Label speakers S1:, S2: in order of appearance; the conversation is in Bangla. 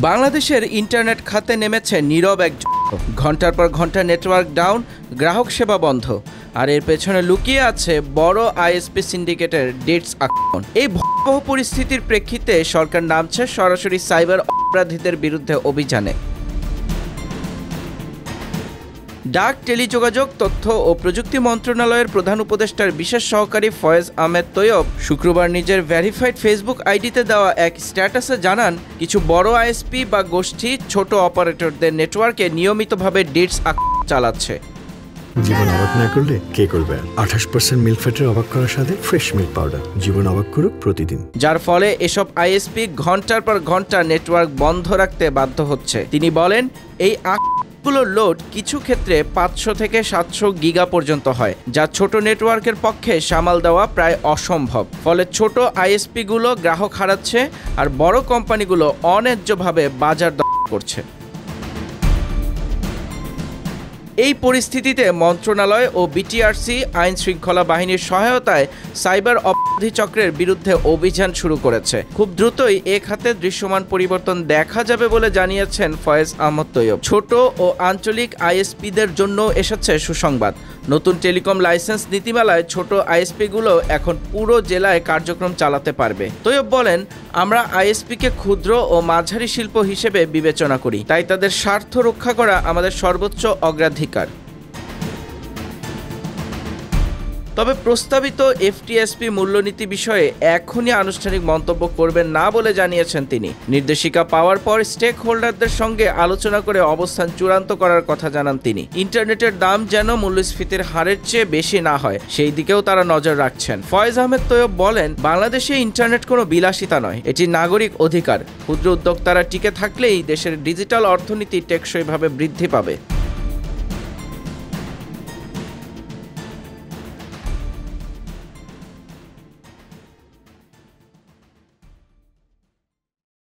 S1: বাংলাদেশের ইন্টারনেট খাতে নেমেছে নীরব এক ঘন্টার পর ঘন্টা নেটওয়ার্ক ডাউন, গ্রাহক সেবা বন্ধ, আর এর পেছনে লুকিয়ে আছে বড় আইএসপি সিন্ডিকেটের ডেটস আক্রমণ। এই ভয়াবহ পরিস্থিতির প্রেক্ষিতে সরকার নামছে সরাসরি সাইবার অপরাধীদের বিরুদ্ধে অভিযানে। ডাক, টেলিযোগাযোগ, তথ্য ও প্রযুক্তি মন্ত্রণালয়ের প্রধান উপদেষ্টার বিশেষ সহকারী ফয়েজ আহমেদ তৈয়ব শুক্রবার নিজের ভেরিফাইড ফেসবুক আইডিতে দেওয়া এক স্ট্যাটাসে জানান, কিছু বড় আইএসপি বা গোষ্ঠী ছোট অপারেটরদের নেটওয়ার্কে নিয়মিতভাবে ডেটস আক্রমণ চালাচ্ছে।
S2: জীবন অবাক না করলে কে করবে? 28% মিল্ক ফ্যাটের অবাক করার সাথে ফ্রেশ মিল্ক পাউডার, জীবন অবাক করুক প্রতিদিন।
S1: যার ফলে এসব আইএসপি ঘন্টার পর ঘন্টা নেটওয়ার্ক বন্ধ রাখতে বাধ্য হচ্ছে। তিনি বলেন, এই গুলোর লোড কিছু ক্ষেত্রে 500 থেকে 700 গিগা পর্যন্ত হয়, যা ছোট নেটওয়ার্কের পক্ষে সামাল দেওয়া প্রায় অসম্ভব। ফলে ছোট আইএসপি গুলো গ্রাহক হারাচ্ছে আর বড় কোম্পানিগুলো অন্যায্যভাবে বাজার দখল করছে। এই পরিস্থিতিতে মন্ত্রণালয় ও বিটিআরসি আইন শৃঙ্খলা বাহিনীর সহায়তায় সাইবার অপরাধী চক্রের বিরুদ্ধে অভিযান শুরু করেছে। খুব দ্রুতই এ খাতে দৃশ্যমান পরিবর্তন দেখা যাবে বলে জানিয়েছেন ফয়েজ আহমেদ তৈয়ব। ছোট ও আঞ্চলিক আইএসপিদের জন্য এসেছে সুসংবাদ। নতুন টেলিকম লাইসেন্স নীতিমালায় ছোট আইএসপিগুলো এখন পুরো জেলায় কার্যক্রম চালাতে পারবে। তৈয়ব বলেন, আমরা আইএসপিকে ক্ষুদ্র ও মাঝারি শিল্প হিসেবে বিবেচনা করি, তাই তাদের স্বার্থ রক্ষা করা আমাদের সর্বোচ্চ অগ্রাধিকার। তবে প্রস্তাবিত এফটিএসপি মূল্যনীতি বিষয়ে এখনই আনুষ্ঠানিক মন্তব্য করবেন না বলে জানিয়েছেন তিনি। নির্দেশিকা পাওয়ার পর স্টেক হোল্ডারদের সঙ্গে আলোচনা করে অবস্থান চূড়ান্ত করার কথা জানান তিনি। ইন্টারনেটের দাম যেন মূল্যস্ফীতির হারের চেয়ে বেশি না হয়, সেই দিকেও তারা নজর রাখছেন। ফয়েজ আহমেদ তৈয়ব বলেন, বাংলাদেশে ইন্টারনেট কোনো বিলাসিতা নয়, এটি নাগরিক অধিকার। ক্ষুদ্র উদ্যোক্তারা টিকে থাকলেই দেশের ডিজিটাল অর্থনীতি টেকসইভাবে বৃদ্ধি পাবে।